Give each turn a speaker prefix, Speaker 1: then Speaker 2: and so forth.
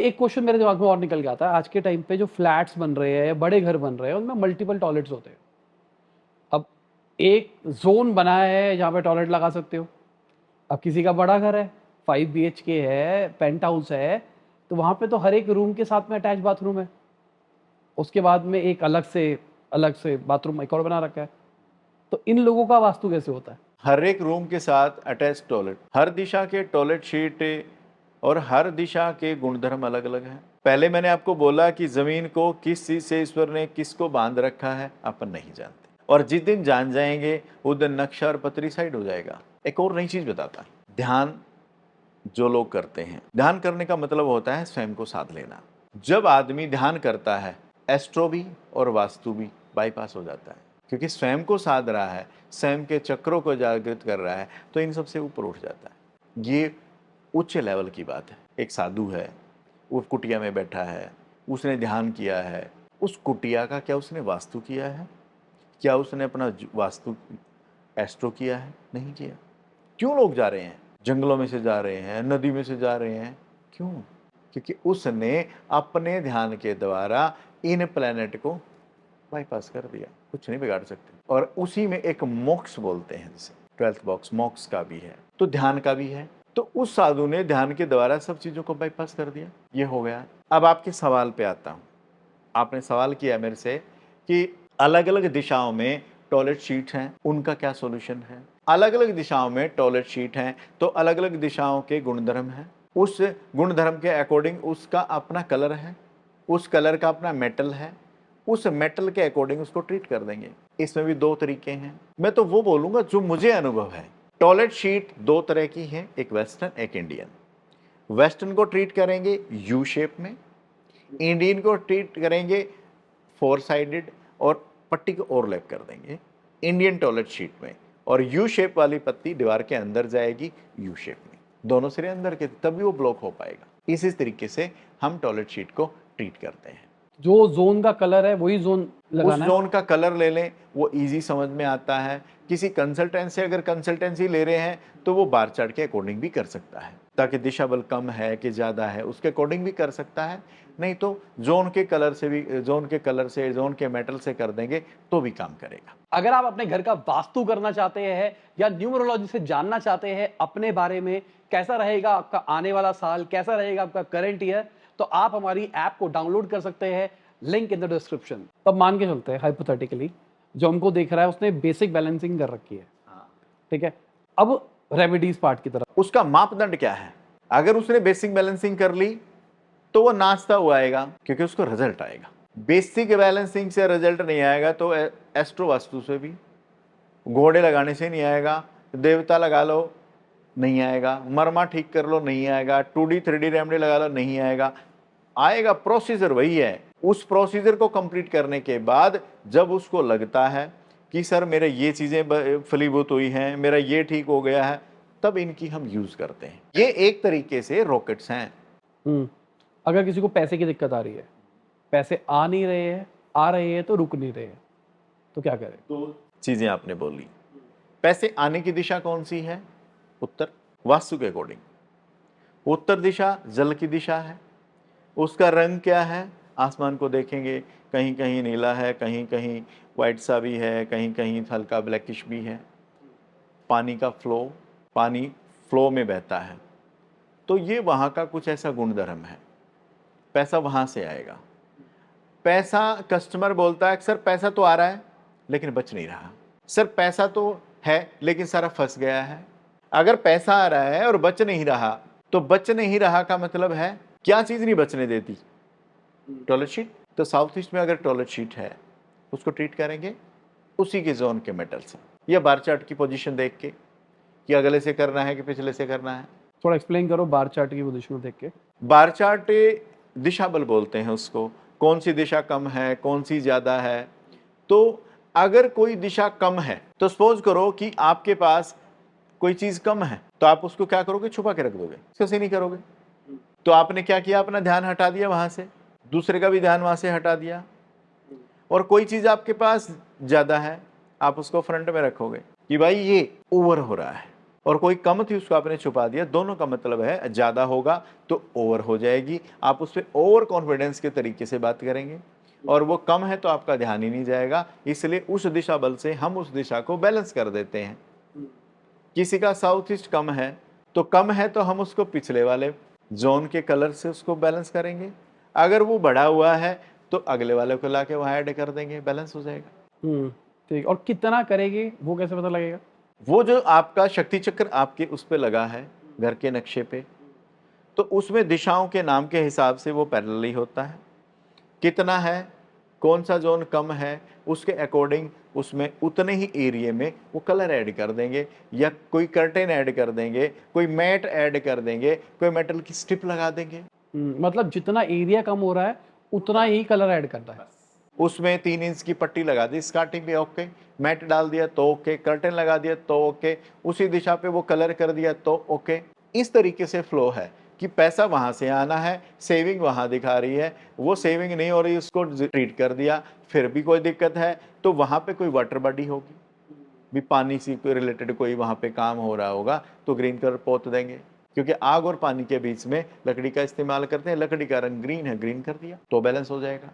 Speaker 1: एक क्वेश्चन मेरे दिमाग में और निकल गया था, आज के टाइम पे जो फ्लैट्स बन रहे हैं, बड़े घर बन रहे हैं, उनमें मल्टीपल टॉयलेट्स होते हैं। अब एक जोन बना है जहाँ पे टॉयलेट लगा सकते हो। अब किसी का बड़ा घर है, 5 BHK है, पेंट हाउस है, तो वहाँ पे तो हर एक रूम के साथ में अटैच बाथरूम है, उसके बाद में एक अलग से बाथरूम एक और बना रखा है। तो इन लोगों का वास्तु कैसे होता है?
Speaker 2: हर एक रूम के साथ अटैच टॉयलेट, हर दिशा के टॉयलेट शीट और हर दिशा के गुणधर्म अलग अलग हैं। पहले मैंने आपको बोला कि जमीन को किस चीज से ईश्वर ने किसको बांध रखा है अपन नहीं जानते, और जिस दिन जान जाएंगे उस दिन नक्शा और पतरी साइड हो जाएगा। एक और नई चीज बताता है, ध्यान जो लोग करते हैं, ध्यान करने का मतलब होता है स्वयं को साध लेना। जब आदमी ध्यान करता है, एस्ट्रो भी और वास्तु भी बाईपास हो जाता है, क्योंकि स्वयं को साध रहा है, स्वयं के चक्रों को जागृत कर रहा है, तो इन सबसे ऊपर उठ जाता है। ये उच्च लेवल की बात है। एक साधु है, वो कुटिया में बैठा है, उसने ध्यान किया है, उस कुटिया का क्या उसने वास्तु किया है? क्या उसने अपना वास्तु एस्ट्रो किया है? नहीं किया। क्यों लोग जा रहे हैं? जंगलों में से जा रहे हैं, नदी में से जा रहे हैं, क्यों? क्योंकि उसने अपने ध्यान के द्वारा इन प्लैनेट को बाईपास कर दिया, कुछ नहीं बिगाड़ सकते। और उसी में एक मोक्ष बोलते हैं, जिसे 12th बॉक्स मोक्ष का भी है, तो ध्यान का भी है। तो उस साधु ने ध्यान के द्वारा सब चीजों को बाईपास कर दिया, ये हो गया। अब आपके सवाल पे आता हूं। आपने सवाल किया मेरे से कि अलग अलग दिशाओं में टॉयलेट शीट हैं, उनका क्या सॉल्यूशन है? अलग अलग दिशाओं में टॉयलेट शीट हैं, तो अलग अलग दिशाओं के गुणधर्म हैं। उस गुणधर्म के अकॉर्डिंग उसका अपना कलर है, उस कलर का अपना मेटल है, उस मेटल के अकॉर्डिंग उसको ट्रीट कर देंगे। इसमें भी दो तरीके हैं, मैं तो वो बोलूंगा जो मुझे अनुभव है। टॉयलेट शीट दो तरह की है, एक वेस्टर्न एक इंडियन। वेस्टर्न को ट्रीट करेंगे यू शेप में, इंडियन को ट्रीट करेंगे 4 साइडेड और पट्टी को ओवरलैप कर देंगे इंडियन टॉयलेट शीट में, और यू शेप वाली पत्ती दीवार के अंदर जाएगी यू शेप में, दोनों सिरे अंदर के, तभी वो ब्लॉक हो पाएगा। इसी तरीके से हम टॉयलेट शीट को ट्रीट करते हैं।
Speaker 1: जो जोन का कलर है वही जोन
Speaker 2: उस
Speaker 1: लगाना है।
Speaker 2: जोन का कलर ले लें, वो इजी समझ में आता है। किसी कंसल्टेंट से अगर कंसल्टेंसी ले रहे हैं तो वो बार चार्ट के अकॉर्डिंग भी कर सकता है, ताकि दिशा बल कम है कि ज़्यादा है उसके अकॉर्डिंग भी कर सकता है। नहीं तो जोन के कलर से जोन के मेटल से कर देंगे तो भी काम करेगा।
Speaker 1: अगर आप अपने घर का वास्तु करना चाहते हैं या न्यूमरोलॉजी से जानना चाहते हैं अपने बारे में, कैसा रहेगा आपका आने वाला साल, कैसा रहेगा आपका करंट ईयर, तो आप हमारी ऐप को डाउनलोड कर सकते हैं, लिंक इन द डिस्क्रिप्शन। तब मान के चलते हैं हाइपोथेटिकली जो हमको देख रहा है उसने बेसिक बैलेंसिंग कर रखी है, ठीक है। अब रेमेडीज पार्ट की तरफ,
Speaker 2: उसका मापदंड क्या है? अगर उसने बेसिक बैलेंसिंग कर ली तो वो नाचता हुआ आएगा, क्योंकि उसको रिजल्ट आएगा। बेसिक बैलेंसिंग से रिजल्ट नहीं आएगा तो एस्ट्रो वास्तु से भी, घोड़े लगाने से नहीं आएगा, देवता लगा लो नहीं आएगा, मरमा ठीक कर लो नहीं आएगा, 2D 3D रेमेडी लगा लो नहीं आएगा। आएगा, प्रोसीजर वही है। उस प्रोसीजर को कंप्लीट करने के बाद जब उसको लगता है कि सर मेरे ये चीज़ें फलीभूत हुई हैं, मेरा ये ठीक हो गया है, तब इनकी हम यूज़ करते हैं। ये एक तरीके से रॉकेट्स हैं।
Speaker 1: अगर किसी को पैसे की दिक्कत आ रही है, पैसे आ नहीं रहे हैं, आ रहे हैं तो रुक नहीं रहे हैं, तो क्या करें?
Speaker 2: तो चीज़ें आपने बोली। पैसे आने की दिशा कौन सी है? उत्तर, वास्तु के अकॉर्डिंग। उत्तर दिशा जल की दिशा है। उसका रंग क्या है? आसमान को देखेंगे, कहीं कहीं नीला है, कहीं कहीं वाइट सा भी है, कहीं कहीं हल्का ब्लैकिश भी है। पानी का फ्लो, पानी फ्लो में बहता है, तो ये वहाँ का कुछ ऐसा गुणधर्म है। पैसा वहाँ से आएगा। पैसा, कस्टमर बोलता है सर पैसा तो आ रहा है लेकिन बच नहीं रहा, सर पैसा तो है लेकिन सारा फंस गया है। अगर पैसा आ रहा है और बच नहीं रहा, तो बच नहीं रहा का मतलब है क्या चीज़ नहीं बचने देती? Toilet sheet. तो साउथ ईस्ट में अगर टॉयलेट शीट है उसको ट्रीट करेंगे उसी के जोन के मेटल से, या बार चार्ट की पोजीशन देख के कि अगले से करना है कि पिछले से करना है।
Speaker 1: थोड़ा एक्सप्लेन करो बार चार्ट की पोजीशन देख के।
Speaker 2: बार चार्ट दिशा बल बोलते हैं उसको, कौन सी दिशा कम है कौन सी ज़्यादा है। तो अगर कोई दिशा कम है, तो सपोज करो कि आपके पास कोई चीज़ कम है, तो आप उसको क्या करोगे? छुपा के रख दोगे, कैसे नहीं करोगे। तो आपने क्या किया? अपना ध्यान हटा दिया वहाँ से, दूसरे का भी ध्यान वहाँ से हटा दिया। और कोई चीज़ आपके पास ज़्यादा है, आप उसको फ्रंट में रखोगे कि भाई ये ओवर हो रहा है, और कोई कम थी उसको आपने छुपा दिया, दोनों का मतलब है ज़्यादा होगा तो ओवर हो जाएगी, आप उस पर ओवर कॉन्फिडेंस के तरीके से बात करेंगे, और वो कम है तो आपका ध्यान ही नहीं जाएगा, इसलिए उस दिशा बल से हम उस दिशा को बैलेंस कर देते हैं। किसी का साउथ ईस्ट कम है तो हम उसको पिछले वाले जोन के कलर से उसको बैलेंस करेंगे, अगर वो बढ़ा हुआ है तो अगले वाले को लाके वहाँ ऐड कर देंगे, बैलेंस हो जाएगा।
Speaker 1: ठीक। और कितना करेंगे वो कैसे पता लगेगा?
Speaker 2: वो जो आपका शक्ति चक्र आपके उस पे लगा है घर के नक्शे पे, तो उसमें दिशाओं के नाम के हिसाब से वो पैरेलली होता है, कितना है, कौन सा जोन कम है, उसके अकॉर्डिंग उसमें उतने ही एरिया में वो कलर ऐड कर देंगे, या कोई कर्टेन ऐड कर देंगे, कोई मैट ऐड कर देंगे, कोई मेटल की स्ट्रिप लगा देंगे।
Speaker 1: मतलब जितना एरिया कम हो रहा है उतना ही कलर ऐड करता है।
Speaker 2: उसमें 3 इंच की पट्टी लगा दी स्टार्टिंग में, ओके, मैट डाल दिया तो ओके, कर्टेन लगा दिया तो ओके, उसी दिशा पे वो कलर कर दिया तो ओके। इस तरीके से फ्लो है कि पैसा वहां से आना है, सेविंग वहां दिखा रही है, वो सेविंग नहीं हो रही, उसको ट्रीट कर दिया, फिर भी कोई दिक्कत है तो वहां पे कोई वाटर बॉडी होगी, भी पानी से रिलेटेड कोई वहां पे काम हो रहा होगा तो ग्रीन कलर पोत देंगे, क्योंकि आग और पानी के बीच में लकड़ी का इस्तेमाल करते हैं, लकड़ी का रंग ग्रीन है, ग्रीन कर दिया तो बैलेंस हो जाएगा।